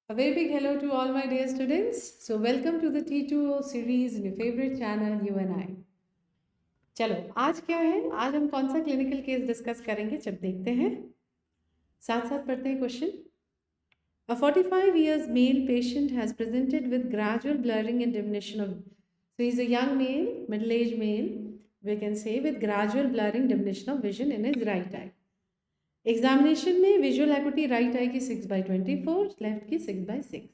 A very big hello to all my dear students. So welcome to the T2O series in your favorite channel You and I. चलो आज क्या है, आज हम कौन सा क्लिनिकल केस डिस्कस करेंगे, जब देखते हैं साथ साथ पढ़ते हैं question. A 45 years male patient has presented with gradual blurring and diminution of. So he's a young male, middle-aged male, we can say, with gradual blurring, diminution of vision in his right eye. Examination में visual acuity right eye की 6/24, left की 6/6.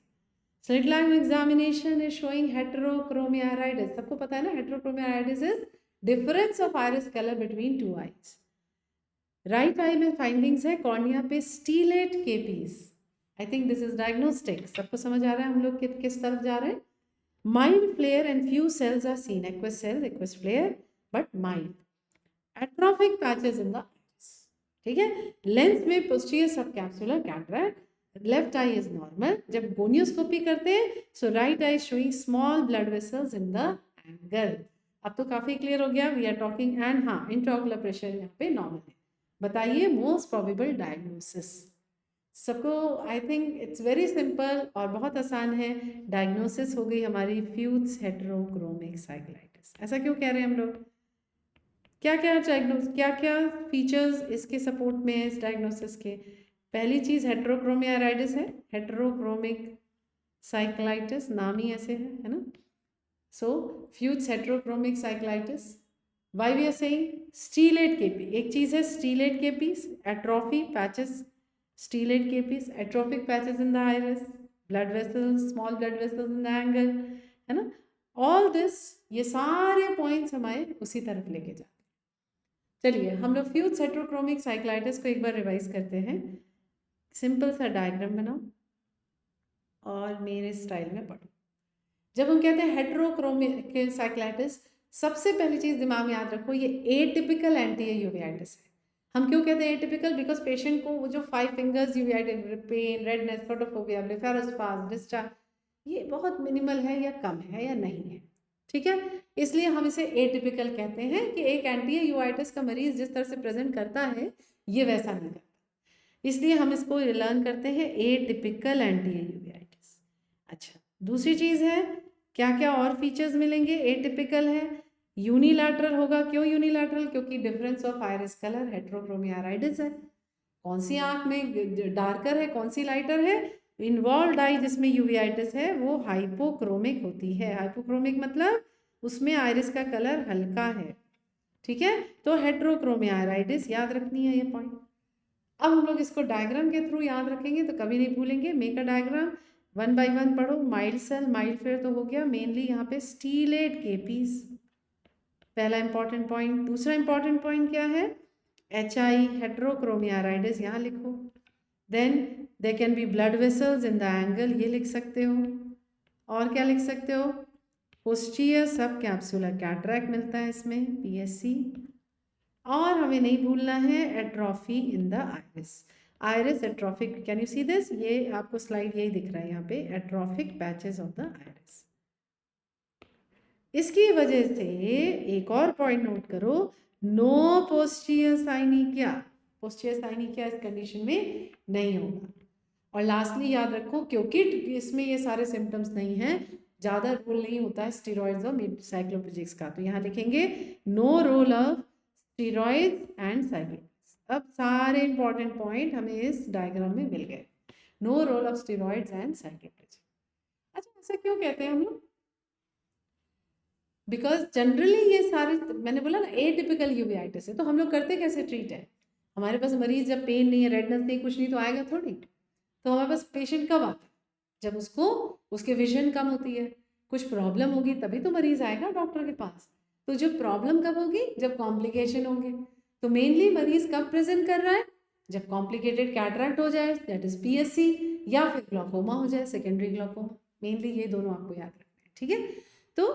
Slit lamp examination is showing heterochromia iris. सबको पता है ना, heterochromia iris is difference of iris colour between two eyes. Right eye में findings है cornea पे stellate KPs. I think this is diagnostic. सबको समझ आ रहा है हम लोग किस तरफ जा रहे हैं. Mild flare and few cells are seen. Aqueous cell, aqueous flare, but mild. Atrophic patches in the iris. ठीक है. लेंस में posterior subcapsular cataract. Left eye is normal. जब गोनियोस्कोपी करते हैं so right eye showing small blood vessels in the angle. अब तो काफी clear हो गया. वी आर टॉकिंग एंड हाँ, इंट्राओकुलर प्रेशर यहाँ पे नॉर्मल है. बताइए मोस्ट प्रोबेबल डायग्नोसिस. सबको I think it's very simple और बहुत आसान है. डायग्नोसिस हो गई हमारी फ्यूज हेटेरोक्रोमिक साइक्लाइटिस. ऐसा क्यों कह रहे हैं हम लोग? क्या क्या डायग्नोस, क्या क्या फीचर्स इसके सपोर्ट में है इस डायग्नोसिस के? पहली चीज हेटेरोक्रोमिया आइरिस है. हेटेरोक्रोमिक साइक्लाइटिस नाम ही ऐसे है ना. So Fuchs heterochromic cyclitis. Why we are saying stellate KP. एक चीज है stellate KPs, atrophy patches, stellate KPs, atrophic patches in the iris, blood vessels, small blood vessels in the angle, है ना. ऑल दिस, ये सारे points हमारे उसी तरफ लेके जाते हैं. चलिए हम लोग फ्यूज हेटेरोक्रोमिक साइक्लाइटिस को एक बार रिवाइज करते हैं. सिंपल सा डायग्राम बनाओ और मेरे स्टाइल में पढ़ो. जब हम कहते हैं हेटेरोक्रोमिक साइक्लाइटिस, सबसे पहली चीज दिमाग में याद रखो, ये एटिपिकल एंटी यूवेइटिस है. हम क्यों कहते हैं एटिपिकल? बिकॉज पेशेंट को वो जो 5 fingers uveitis, pain, redness, photophobia, blepharospasm, discharge, ये बहुत मिनिमल है या कम है या नहीं है. ठीक है. इसलिए हम इसे एटिपिकल कहते हैं कि एक एंटी यूवेइटिस का मरीज जिस तरह से प्रेजेंट करता है ये वैसा नहीं करता. इसलिए हम इसको लर्न करते हैं एटिपिकल एंटी यूवेइटिस. अच्छा, दूसरी चीज है क्या क्या और फीचर्स मिलेंगे. एटिपिकल है, यूनिलैटरल होगा. क्यों यूनिलैटरल? क्योंकि difference of iris colour, heterochromia iris है. कौन सी आंख में डार्कर है, कौन सी लाइटर है? इन्वॉल्व आई जिसमें यूवेइटिस है वो हाइपोक्रोमिक होती है. हाइपोक्रोमिक मतलब उसमें आइरिस का कलर हल्का है. ठीक है. तो हेटेरोक्रोमिया आइरिस याद रखनी है ये पॉइंट. अब हम लोग इसको डायग्राम के थ्रू याद रखेंगे तो कभी नहीं भूलेंगे. मेक अ डायग्राम, 1 बाय 1 पढ़ो. माइल्ड सेल, माइल्ड फ्लेयर तो हो गया. मेनली यहाँ पे स्टीलेट केपीस, पहला इंपॉर्टेंट पॉइंट. दूसरा इंपॉर्टेंट पॉइंट क्या है? HI, हेटेरोक्रोमिया आइरिस, यहाँ लिखो. Then they can be blood vessels in the angle, ये लिख सकते हो. और क्या लिख सकते हो? पोस्टीरियर सब कैप्सुलर कैटरैक्ट मिलता है इसमें, PSC. और हमें नहीं भूलना है atrophy in the iris. Iris atrophic, can you see this? ये आपको स्लाइड यही दिख रहा है यहाँ पे, atrophic patches of the iris. इसकी वजह से एक और पॉइंट नोट करो, नो पोस्टीरियर साइनिकिया. पोस्टीरियर साइनिकिया इस कंडीशन में नहीं होगा. और लास्टली याद रखो, क्योंकि इसमें ये सारे सिम्टम्स नहीं हैं, ज़्यादा रोल नहीं होता है स्टीरॉइड्स और साइक्लोपेजिक्स का, तो यहाँ लिखेंगे no role of steroids and cycloplegics. अब सारे इंपॉर्टेंट पॉइंट हमें इस डायग्राम में मिल गए. No role of steroids and cycloplegics. अच्छा, ऐसा क्यों कहते हैं हम लोग? बिकॉज जनरली ये सारे, मैंने बोला ना एटिपिकल यूवेइटिस है, तो हम लोग करते कैसे ट्रीट है? हमारे पास मरीज जब पेन नहीं है, रेडनेस नहीं, कुछ नहीं, तो आएगा थोड़ी. तो हमारे पास पेशेंट कब आता है? जब उसको, उसके विजन कम होती है, कुछ प्रॉब्लम होगी, तभी तो मरीज आएगा डॉक्टर के पास. तो जब प्रॉब्लम कब होगी? जब कॉम्प्लिकेशन होंगे. तो मेनली मरीज कब प्रेजेंट कर रहा है? जब कॉम्प्लिकेटेड कैटरैक्ट हो जाए, दैट इज PSC, या फिर ग्लाकोमा हो जाए, सेकेंडरी ग्लाकोमा. मेनली ये दोनों आपको याद रखना है. ठीक है. तो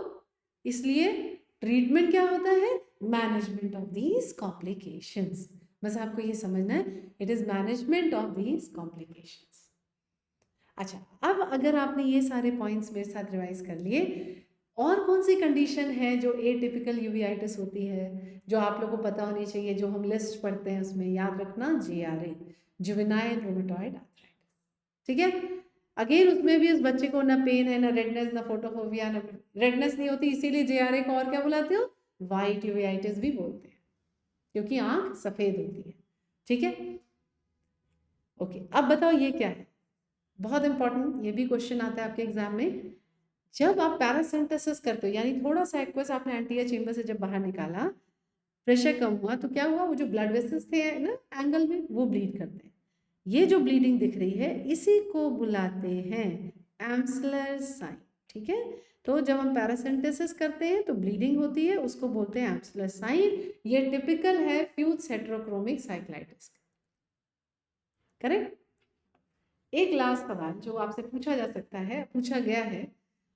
इसलिए ट्रीटमेंट क्या होता है? Management of these complications. बस आपको ये समझना है, it is management of these complications. अच्छा, अब अगर आपने ये सारे पॉइंट्स मेरे साथ रिवाइज कर लिए, और कौन सी कंडीशन है जो एटिपिकल यूवेइटिस होती है, जो आप लोगों को पता होनी चाहिए, जो हम लिस्ट पढ़ते हैं उसमें याद रखना, JRA, जुवेनाइल रूमेटॉइड आर्थराइटिस. ठीक है. अगेन उसमें भी उस बच्चे को ना पेन है, ना रेडनेस, ना फोटोफोबिया, ना रेडनेस नहीं होती, इसीलिए JRA को और क्या बुलाते हो, वाइट यूवेइटिस भी बोलते हैं, क्योंकि आंख सफेद होती है। ठीक है, ओके। अब बताओ ये क्या है, बहुत इंपॉर्टेंट, ये भी क्वेश्चन आता है आपके एग्जाम में। जब आप पैरासिम्पथसिस करते हो, यानी थोड़ा सा एक्वस आपने एंटीरियर चेंबर से जब बाहर निकाला, प्रेशर कम हुआ, तो क्या हुआ, वो जो ब्लड वेसल्स थे ना एंगल में, वो ब्लीड करते हैं। ये जो ब्लीडिंग दिख रही है, इसी को बुलाते हैं एम्सलर साइन। ठीक है, तो जब हम पैरासिम्पथसिस करते हैं तो ब्लीडिंग होती है, उसको बोलते हैं एम्सलर साइन। ये टिपिकल है फ्यूज हेटेरोक्रोमिक साइक्लाइटिस का। करेक्ट। एक लास्ट सवाल जो आपसे पूछा जा सकता है, पूछा गया है,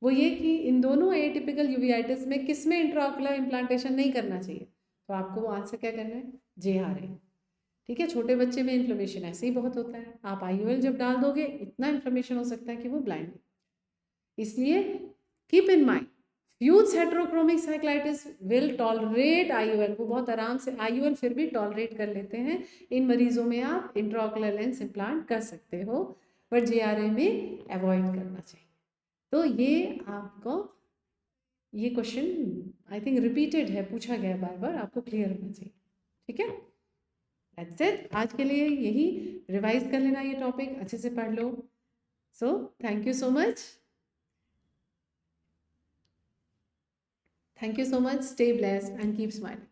वो ये कि इन दोनों एटिपिकल यूवेइटिस में किसमें इंट्राओकुलर इम्प्लांटेशन नहीं करना चाहिए, तो आपको वो आंसर क्या करना है, JRA। ठीक है, छोटे बच्चे में इन्फ्लेमेशन ऐसे ही बहुत होता है, आप IUL जब डाल दोगे इतना इन्फ्लेमेशन हो सकता है कि वो ब्लाइंड हो। इसलिए keep in mind, Fuchs heterochromic cyclitis will tolerate IUL, वो बहुत आराम से IUL फिर भी टॉलरेट कर लेते हैं। इन मरीजों में आप इंट्राओकुलर लेंस इम्प्लांट कर सकते हो, बट JRA में अवॉइड करना चाहिए। तो ये आपको, ये क्वेश्चन आई थिंक रिपीटेड है, पूछा गया बार बार, आपको क्लियर होना चाहिए। ठीक है, दैट्स इट, आज के लिए यही, रिवाइज कर लेना, ये टॉपिक अच्छे से पढ़ लो। So thank you so much, thank you so much, stay blessed and keep smiling.